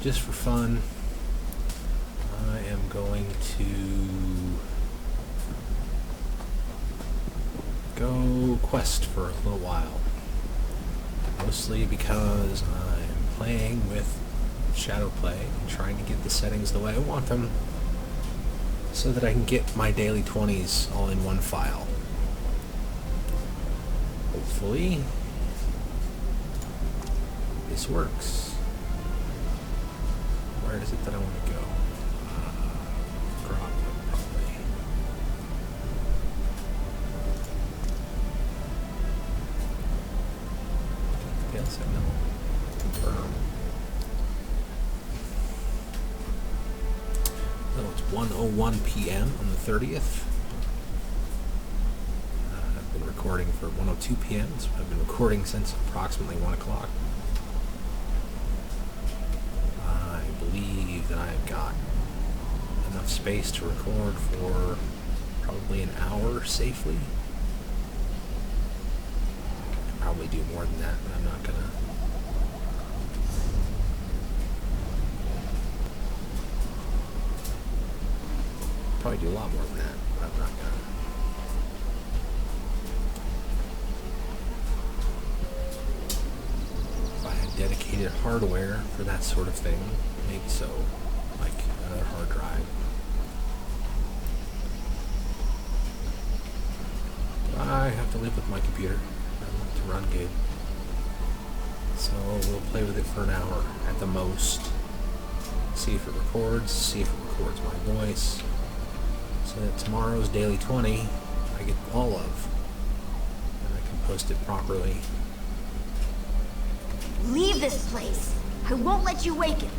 just for fun, I am going to go quest for a little while. Mostly because I'm playing with shadow play and trying to get the settings the way I want them so that I can get my daily 20s all in one file. Hopefully this works. Where is it that I want to go? Drop, probably. Pale Sentinal. Confirm. So it's 1:01 p.m. on the 30th. I've been recording for 1:02 p.m. So I've been recording since approximately 1 o'clock. I believe that I've got enough space to record for probably an hour safely. I could probably do more than that, but I'm not gonna. Probably do a lot more than that, but I'm not gonna. If I had dedicated hardware for that sort of thing, maybe so, like another hard drive. But I have to live with my computer. I want it to run good. So we'll play with it for an hour at the most. See if it records, see if it records my voice. So that tomorrow's daily 20 I get all of, and I can post it properly. Leave this place. I won't let you wake him.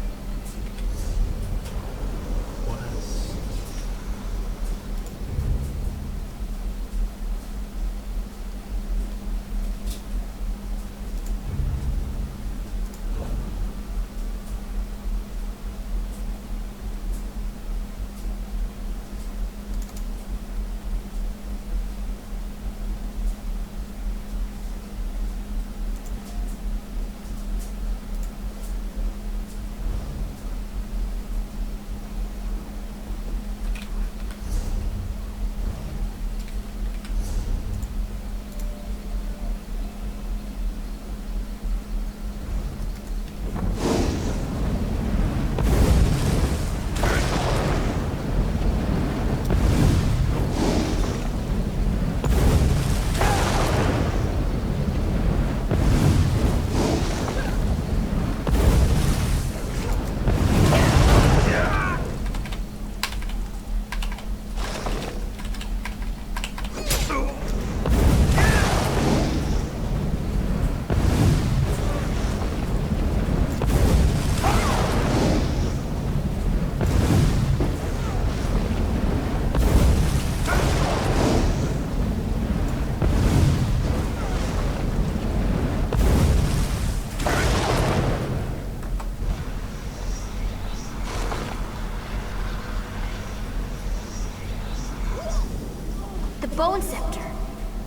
Bone Scepter.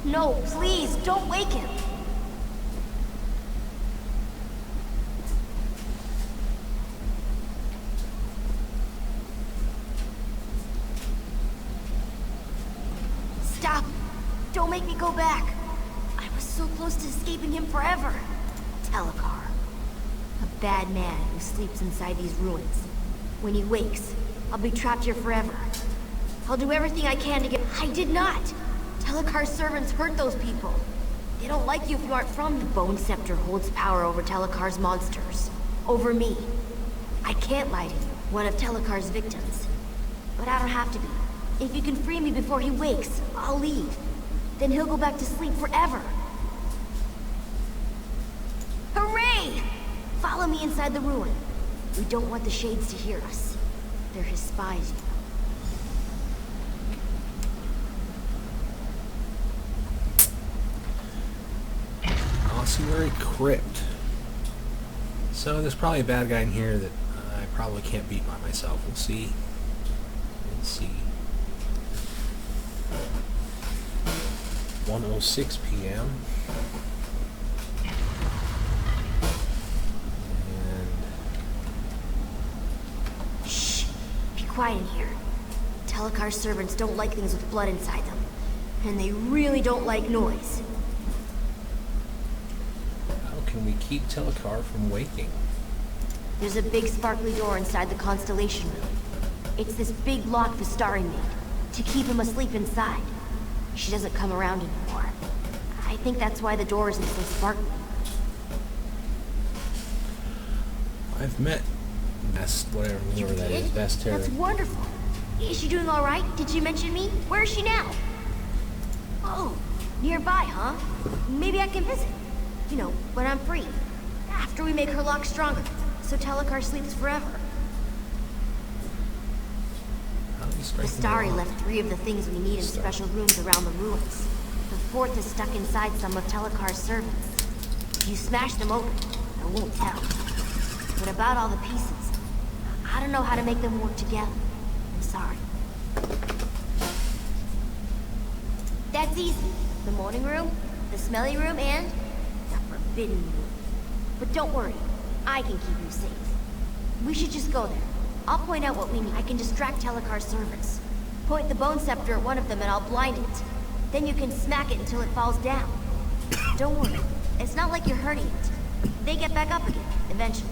No, please, don't wake him. Stop. Don't make me go back. I was so close to escaping him forever. Telekar. A bad man who sleeps inside these ruins. When he wakes, I'll be trapped here forever. I'll do everything I can to get— I did not! Telekar's servants hurt those people. They don't like you if you aren't from— The Bone Scepter holds power over Telekar's monsters. Over me. I can't lie to you, one of Telekar's victims. But I don't have to be. If you can free me before he wakes, I'll leave. Then he'll go back to sleep forever. Hooray! Follow me inside the ruin. We don't want the Shades to hear us. They're his spies, you know. Ossuary Crypt. So there's probably a bad guy in here that I probably can't beat by myself. We'll see. Let's see. 1:06 p.m. And quiet in here. Telekar servants don't like things with blood inside them. And they really don't like noise. How can we keep Telekar from waking? There's a big sparkly door inside the constellation room. It's this big lock Vistari made, to keep him asleep inside. She doesn't come around anymore. I think that's why the door isn't so sparkly. I've met whatever that is, Vesteri. That's wonderful. Is she doing all right? Did she mention me? Where is she now? Oh, nearby, huh? Maybe I can visit. You know, when I'm free. After we make her lock stronger, so Telekar sleeps forever. Vistari left 3 of the things we need in special rooms around the ruins. The 4th is stuck inside some of Telekar's servants. If you smash them open, I won't tell. But about all the pieces, I don't know how to make them work together. I'm sorry. That's easy. The morning room, the smelly room, and the forbidden room. But don't worry, I can keep you safe. We should just go there. I'll point out what we need. I can distract Telekar's servants. Point the bone scepter at one of them and I'll blind it. Then you can smack it until it falls down. Don't worry, it's not like you're hurting it. They get back up again, eventually.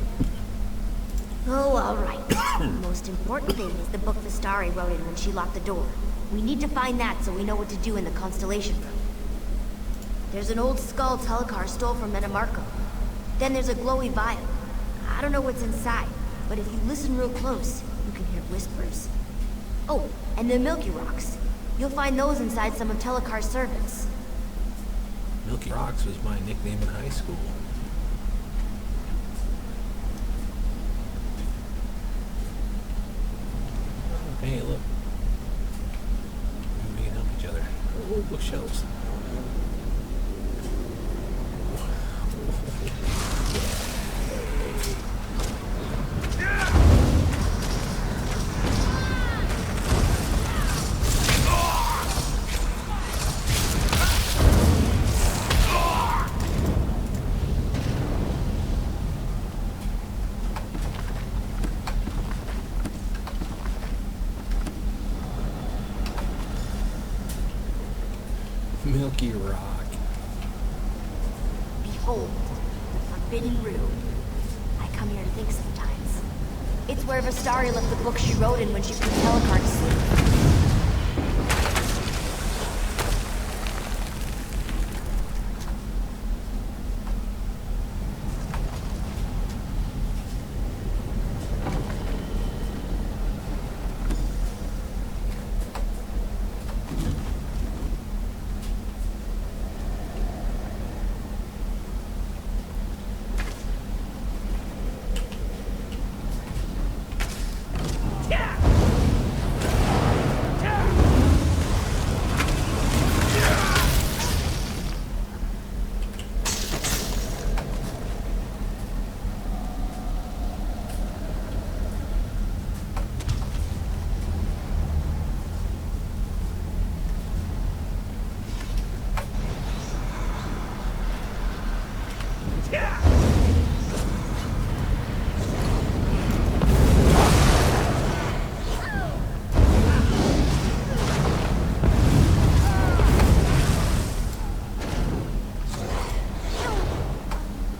Oh, all right. The most important thing is the book Vistari wrote in when she locked the door. We need to find that so we know what to do in the constellation room. There's an old skull Telekar stole from Metamarco. Then there's a glowy vial. I don't know what's inside, but if you listen real close, you can hear whispers. Oh, and the Milky Rocks. You'll find those inside some of Telekar's servants. Milky Rocks was my nickname in high school. Hey, look. We can help each other. Oh, bookshelves. Milky Rock. Behold, the forbidden room. I come here to think sometimes. It's where Vistari left the book she wrote in when she put Telekar to sleep.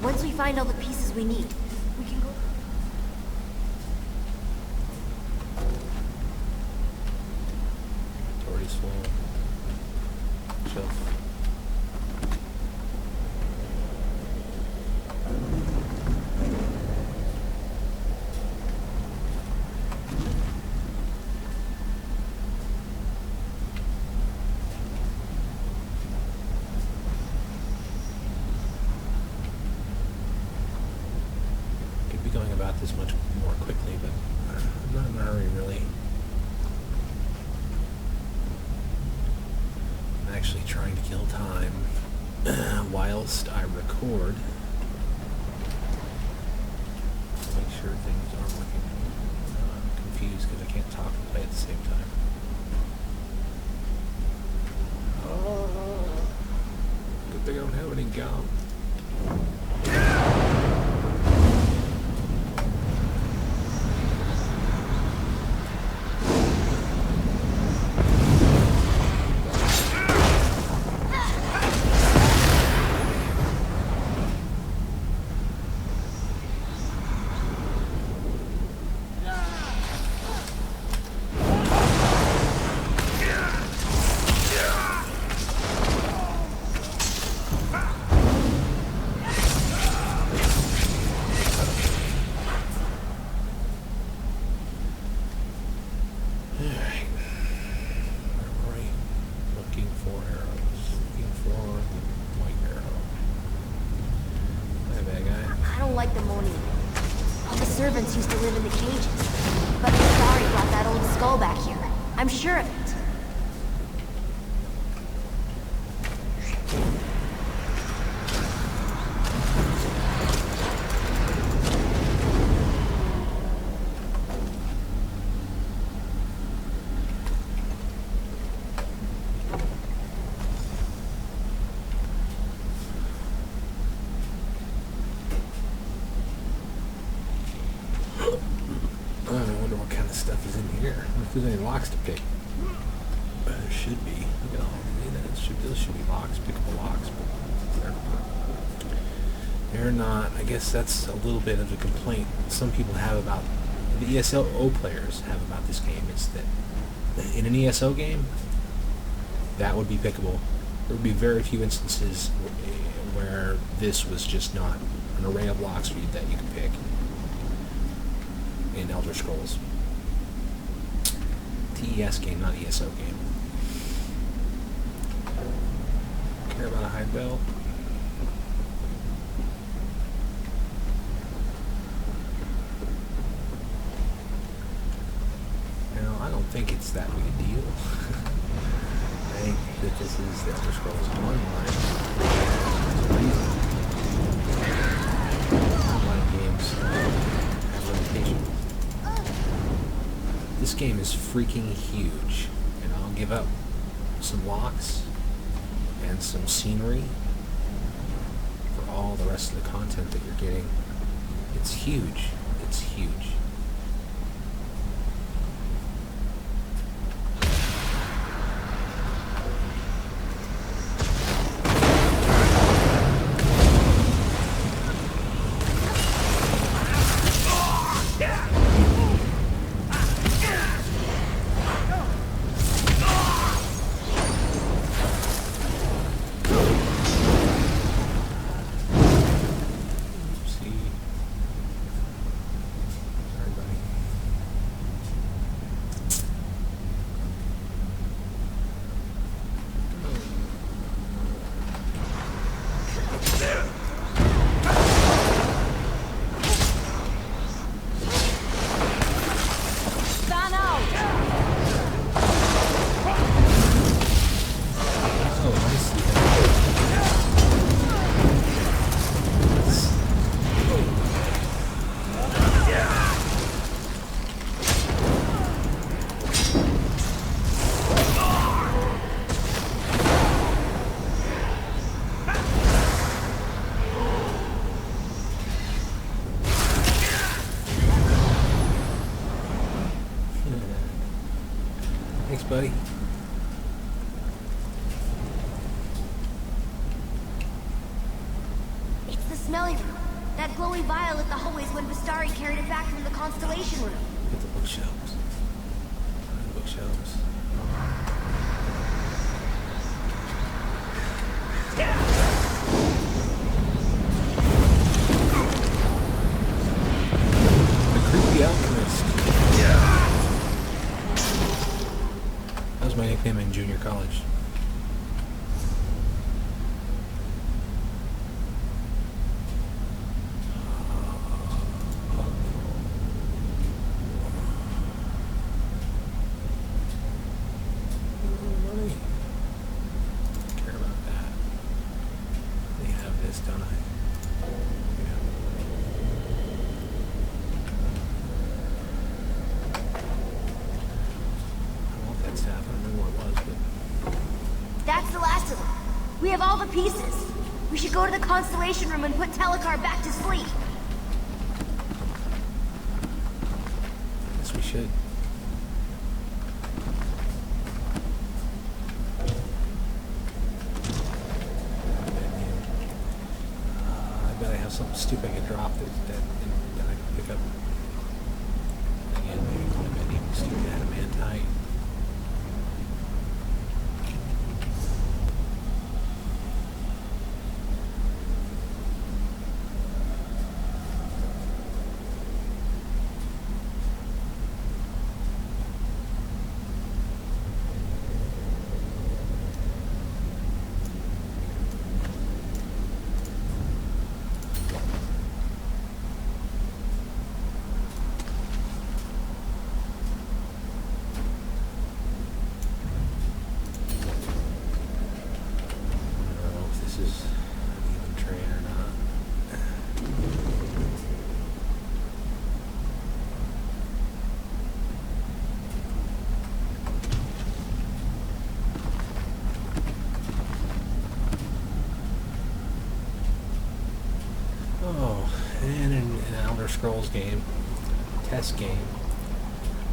Once we find all the pieces we need, we can go... Inventory's full. Shelf. Going about this much more quickly, but I'm not in a hurry, really. I'm actually trying to kill time whilst I record. Make sure things are working. I'm confused because I can't talk and play at the same time. Oh, good thing I don't have any gum. like the morning. All the servants used to live in the cages. But Bastari brought that old skull back here. I'm sure of it. If there's any locks to pick, there should be. Look at all those should be locks, pickable locks, but they're not. I guess that's a little bit of a complaint some people have about the ESO players have about this game. It's that in an ESO game, that would be pickable. There would be very few instances where this was just not an array of locks for you that you could pick in Elder Scrolls. TES game, not ESO game. Care about a hide bell? Now, I don't think it's that big a deal. I think that this is the Elder Scrolls Online. Online games have limitations. This game is freaking huge, and I'll give up some locks and some scenery for all the rest of the content that you're getting. It's huge. It's huge. Thanks, buddy. It's the smelly room. That glowy vial lit the hallways when Bastari carried it back from the constellation room. Get the bookshelves. The bookshelves. The creepy alchemist. That was my nickname in junior college. We have all the pieces. We should go to the constellation room and put Telekar back to sleep. Yes, we should. I bet I have something stupid I can drop that I can pick up. Again, maybe call it name stupid adamantite. And in an Elder Scrolls game, test game,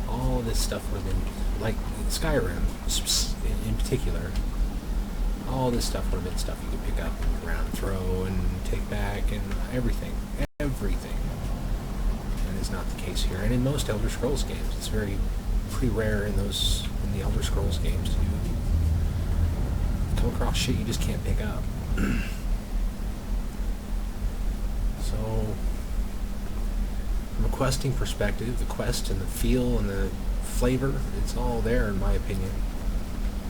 all this stuff would have been, like Skyrim in particular, all this stuff would have been stuff you could pick up and around and throw and take back and everything. Everything. And it's not the case here. And in most Elder Scrolls games, it's pretty rare in the Elder Scrolls games to come across shit you just can't pick up. So, from a questing perspective, the quest and the feel and the flavor, it's all there in my opinion,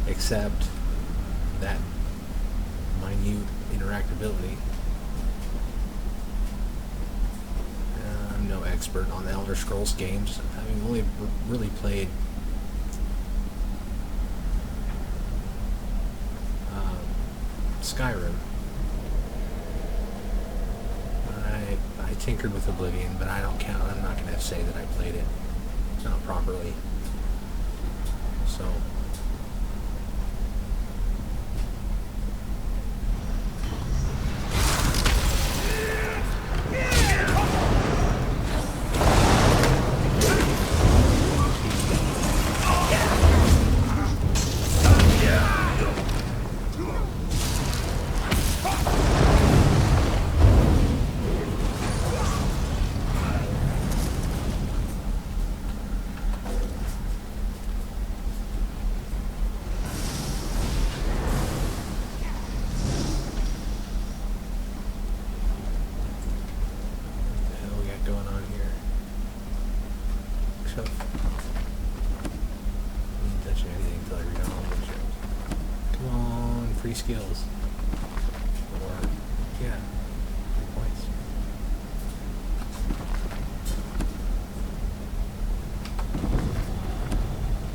except that minute interactability. I'm no expert on the Elder Scrolls games, having only really played Skyrim. I tinkered with Oblivion, but I don't count. I'm not going to say that I played it not properly. So. Free skills. Or, yeah, 3 points.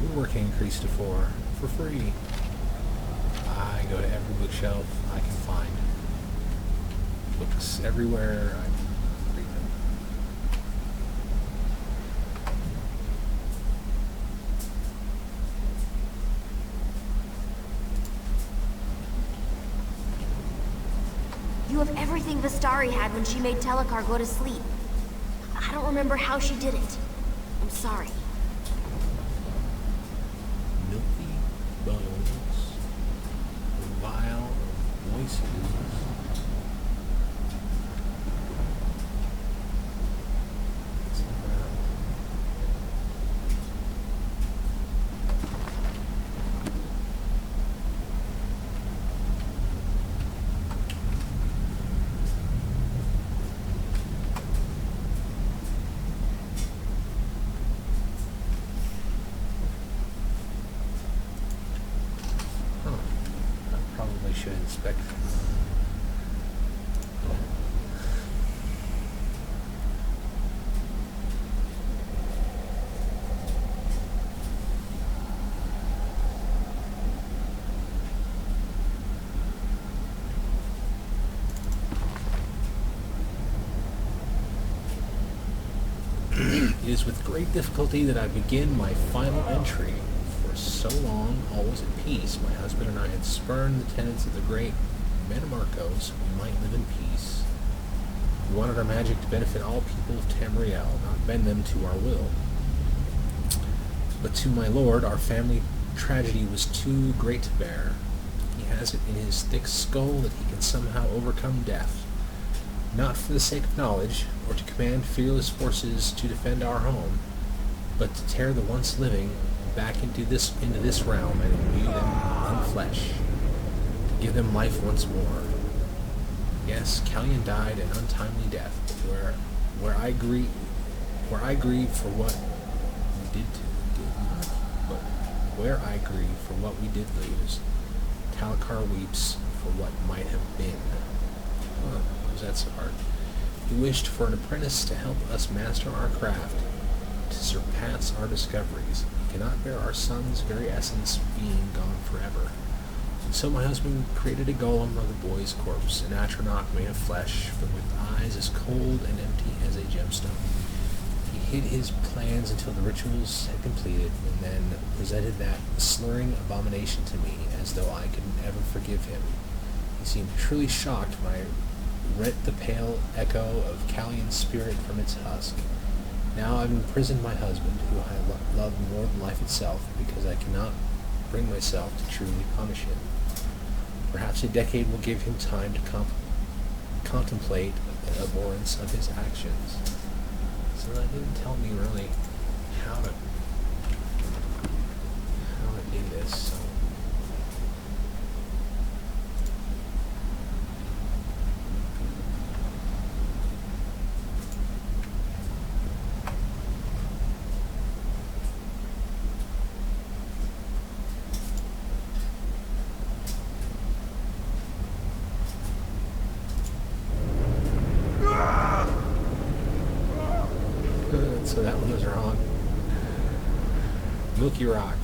Woodworking increased to 4 for free. I go to every bookshelf I can find. Books everywhere. I read them. You have everything Vistari had when she made Telekar go to sleep. I don't remember how she did it. I'm sorry. Milky bones, vile voices. Should inspect. It is with great difficulty that I begin my final entry. For so long, always at peace, my husband and I had spurned the tenets of the great Metamarco so we might live in peace. We wanted our magic to benefit all people of Tamriel, not bend them to our will. But to my lord, our family tragedy was too great to bear. He has it in his thick skull that he can somehow overcome death, not for the sake of knowledge, or to command fearless forces to defend our home, but to tear the once living back into this realm and imbue them in flesh, to give them life once more. Yes, Callion died an untimely death, where I grieve for what we did but where I grieve for what we did lose, Telekar weeps for what might have been. Oh, was that so hard? He wished for an apprentice to help us master our craft, to surpass our discoveries. He cannot bear our son's very essence being gone forever. And so my husband created a golem of the boy's corpse, an atronach made of flesh, but with eyes as cold and empty as a gemstone. He hid his plans until the rituals had completed, and then presented that slurring abomination to me, as though I could ever forgive him. He seemed truly shocked when I rent the pale echo of Callion's spirit from its husk. Now I've imprisoned my husband, who I love more than life itself, because I cannot bring myself to truly punish him. Perhaps a decade will give him time to contemplate the abhorrence of his actions. So that didn't tell me really how to do this. So. So that one was wrong. Milky Rock.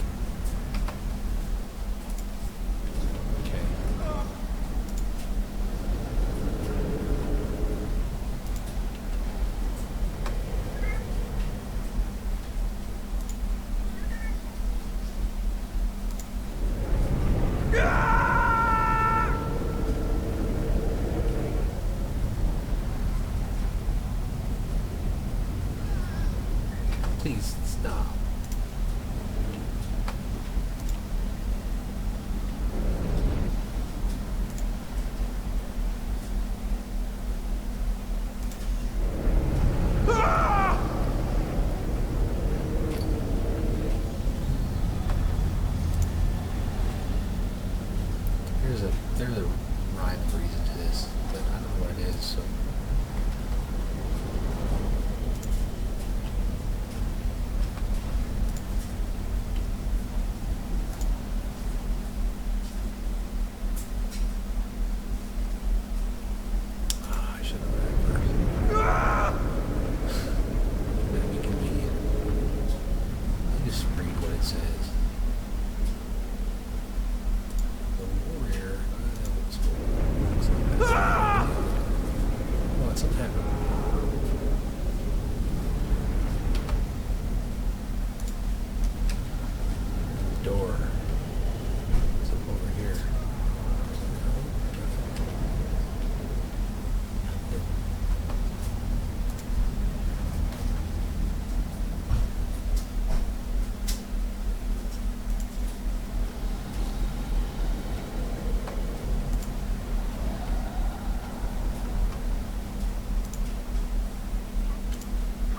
Okay. Please stop. There's a rhyme and reason to this, but I don't know what it is, so. I should have read it first. That'd be convenient. I just read what it says. The warrior. Well, it's some type of door. Something over here.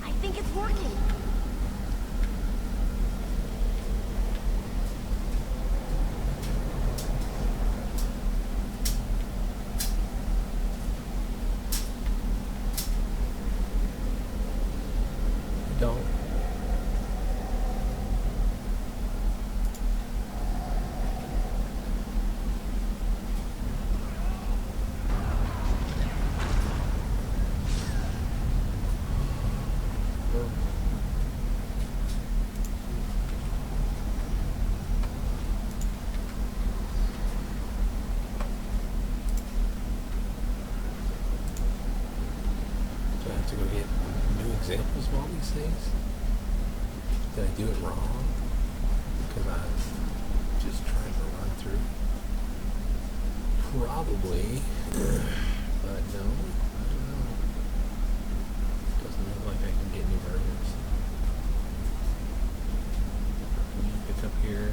I think it's working. Don't. Do I have to go get new examples of all these things? Did I do it wrong? Because I'm just trying to run through. Probably. But no, I don't know. Doesn't look like I can get new versions. Pick up here.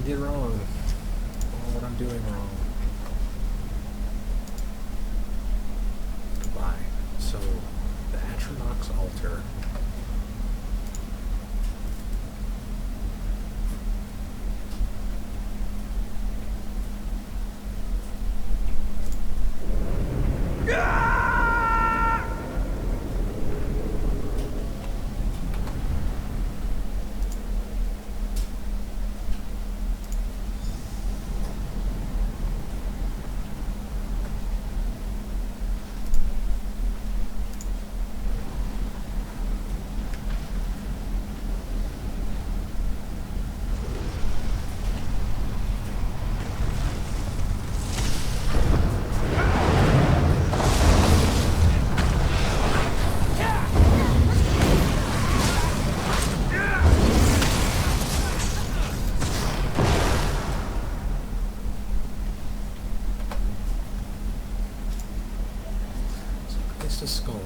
did wrong. Or what I'm doing wrong. Goodbye. So, the Atronach's altar. The skull.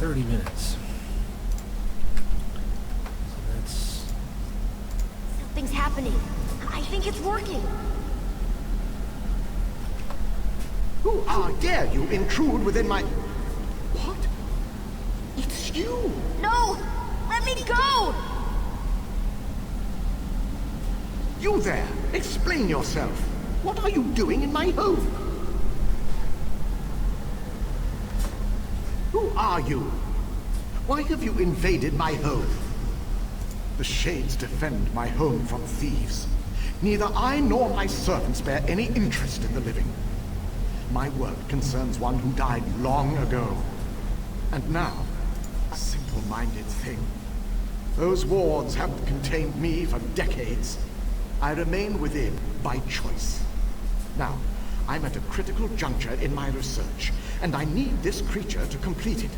$30 minutes. So that's... Something's happening. I think it's working. Who dare you intrude within my... What? It's you! No! Let me go! You there! Explain yourself! What are you doing in my home? Who are you? Why have you invaded my home? The Shades defend my home from thieves. Neither I nor my servants bear any interest in the living. My work concerns one who died long ago. And now, a simple-minded thing. Those wards have contained me for decades. I remain within by choice. Now, I'm at a critical juncture in my research, and I need this creature to complete it.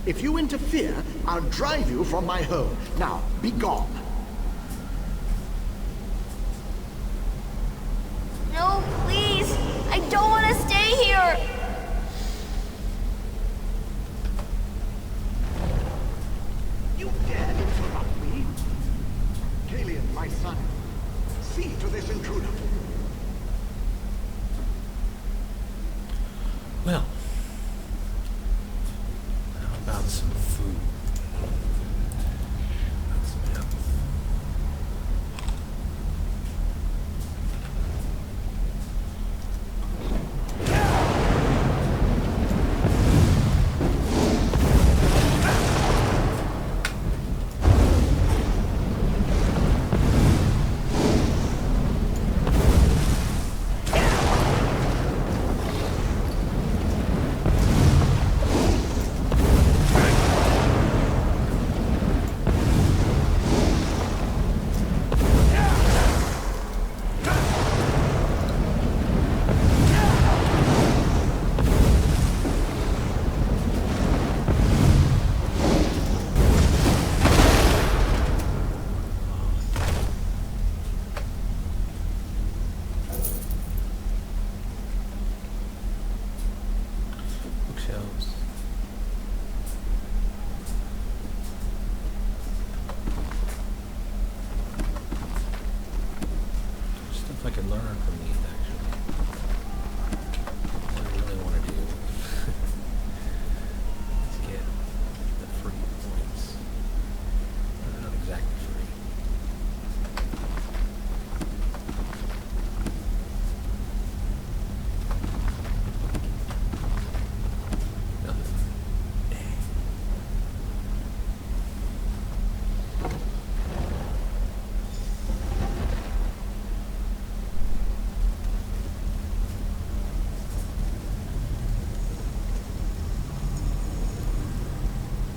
If you interfere, I'll drive you from my home. Now, be gone. No, please! I don't want to stay here! You dare interrupt me? Kalian, my son, see to this intruder. Well, how about some food? That's some health.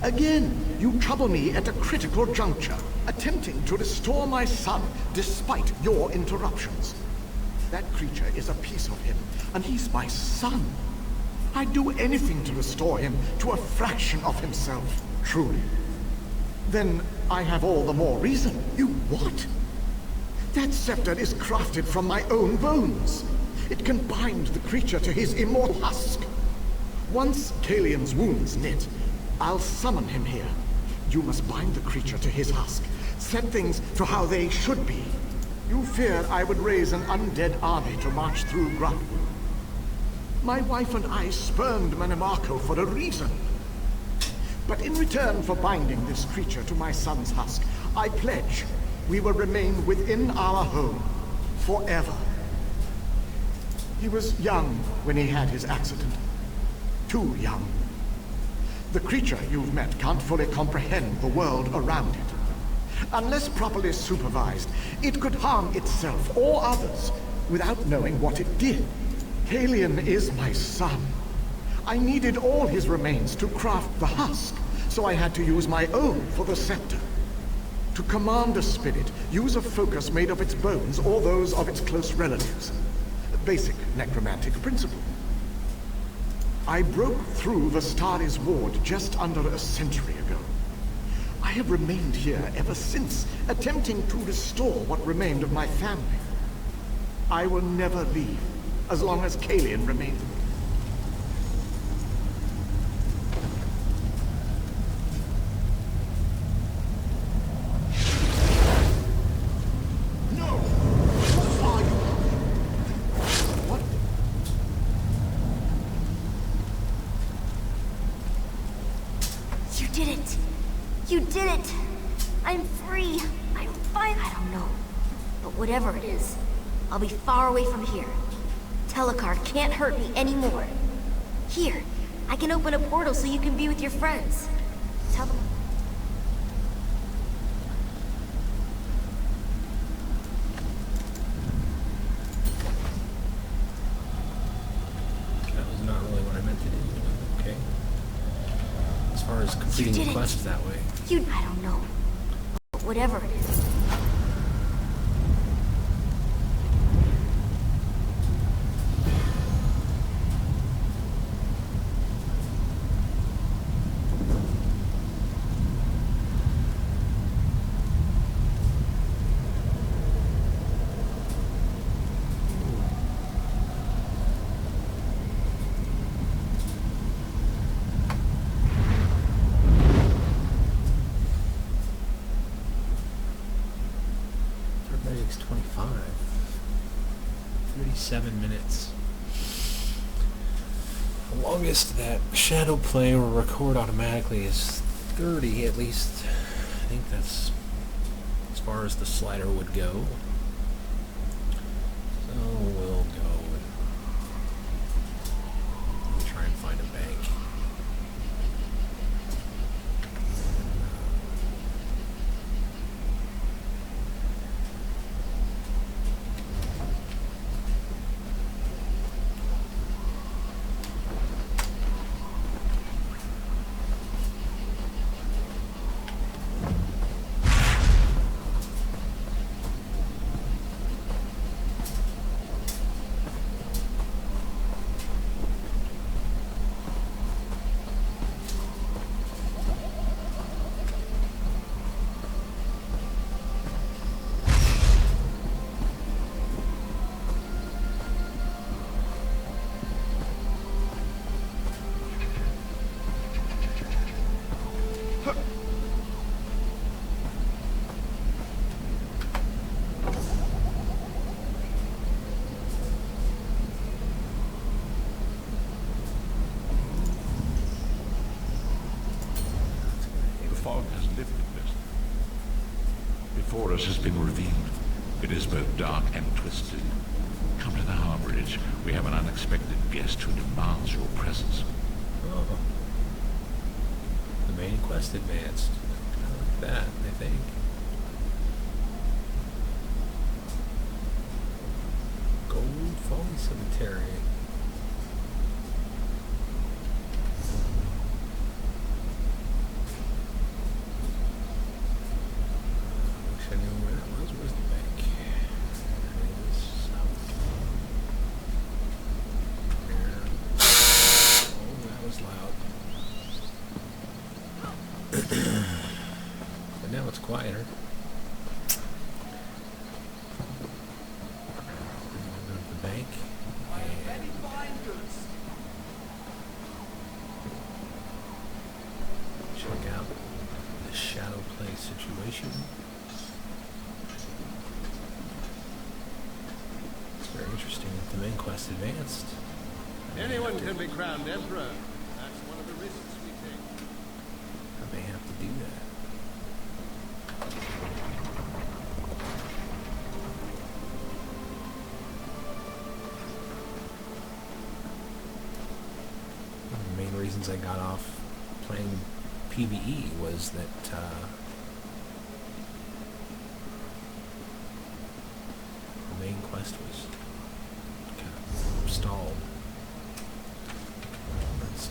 Again, you trouble me at a critical juncture, attempting to restore my son despite your interruptions. That creature is a piece of him, and he's my son. I'd do anything to restore him to a fraction of himself, truly. Then I have all the more reason. You what? That scepter is crafted from my own bones. It can bind the creature to his immortal husk. Once Kalian's wounds knit, I'll summon him here. You must bind the creature to his husk, set things to how they should be. You feared I would raise an undead army to march through Grunt. My wife and I spurned Manimarco for a reason. But in return for binding this creature to my son's husk, I pledge we will remain within our home forever. He was young when he had his accident. Too young. The creature you've met can't fully comprehend the world around it. Unless properly supervised, it could harm itself or others without knowing what it did. Kalian is my son. I needed all his remains to craft the husk, so I had to use my own for the scepter. To command a spirit, use a focus made of its bones or those of its close relatives. A basic necromantic principle. I broke through Vestari's ward just under a century ago. I have remained here ever since, attempting to restore what remained of my family. I will never leave, as long as Kalian remains. You did it! I'm free! I'm fine! I don't know. But whatever it is, I'll be far away from here. Telecard can't hurt me anymore. Here, I can open a portal so you can be with your friends. Tell them... That was not really what I meant to do. Okay. As far as completing the quest that way. I don't know. But whatever it is. Magic's 25. 37 minutes. The longest that shadow play or record automatically is 30 at least. I think that's as far as the slider would go. So we'll go and try and find a bank. Before us has been revealed. It is both dark and twisted. Come to the harborage. We have an unexpected guest who demands your presence. Oh. The main quest advanced. Kind of like that, I think. Gold Folly Cemetery. But now it's quieter. Go to the bank. And check out the shadow play situation. It's very interesting that the main quest advanced. Anyone can be crowned emperor. That's one of the risks we take. I may have to do that. One of the main reasons I got off playing PvE was that the main quest was kind of stalled.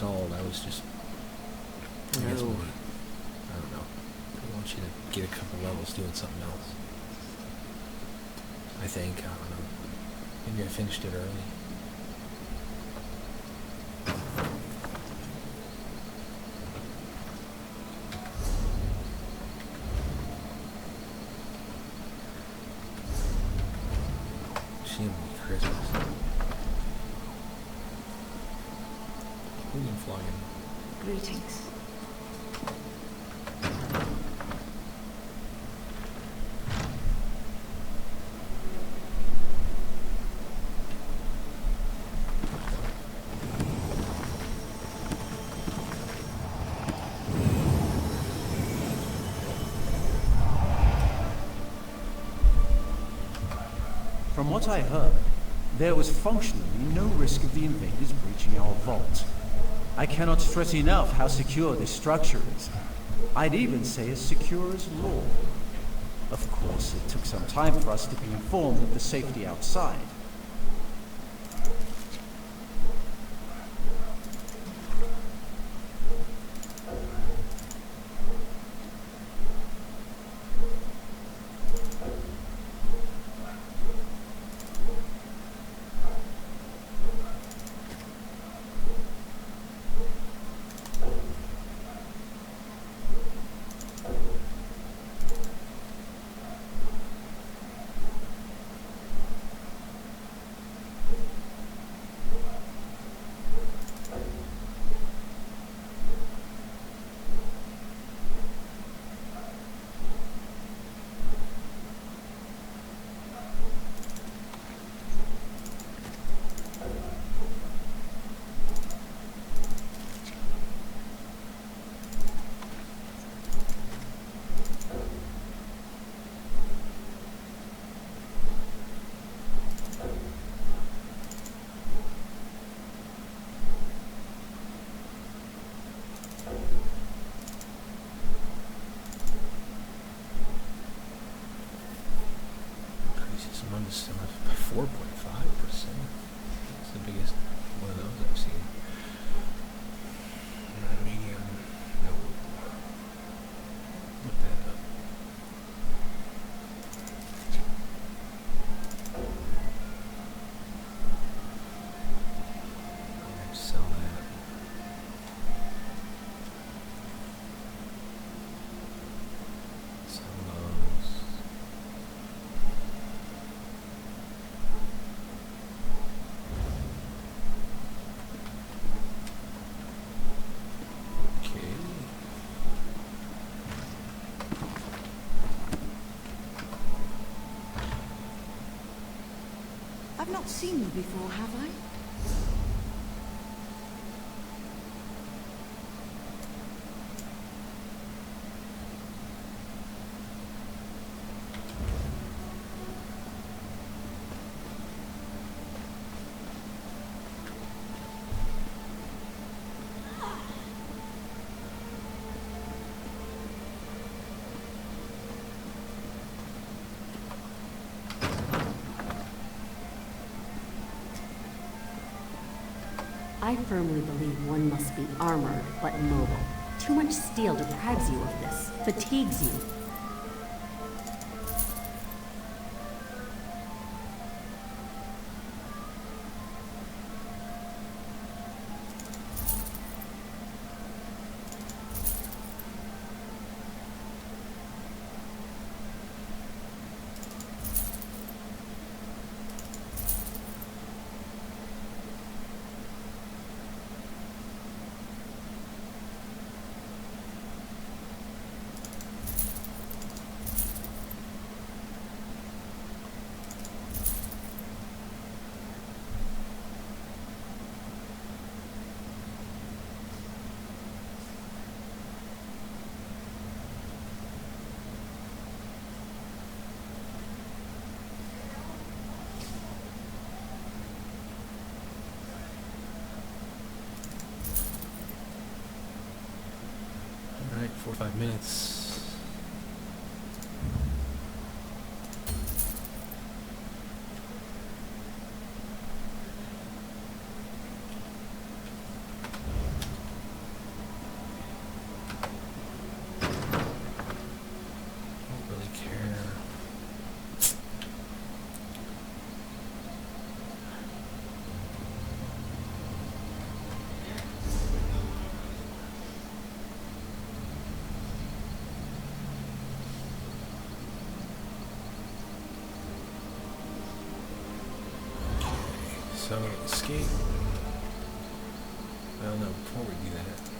I was just, I guess maybe, I don't know. I want you to get a couple levels doing something else. I think, I don't know. Maybe I finished it early. Shimmy Christmas. William Flogging. Greetings. From what I heard, there was functionally no risk of the invaders breaching our vault. I cannot stress enough how secure this structure is. I'd even say as secure as law. Of course, it took some time for us to be informed of the safety outside. Increases by 4.5%. That's the biggest one of those I've seen. Medium. No. Look that up. I'll sell that. Sell those. Okay. I've not seen you before, have I? I firmly believe one must be armored but mobile. Too much steel deprives you of this, fatigues you. 45 minutes. Don't really care. So, escape. I don't know, before we do that.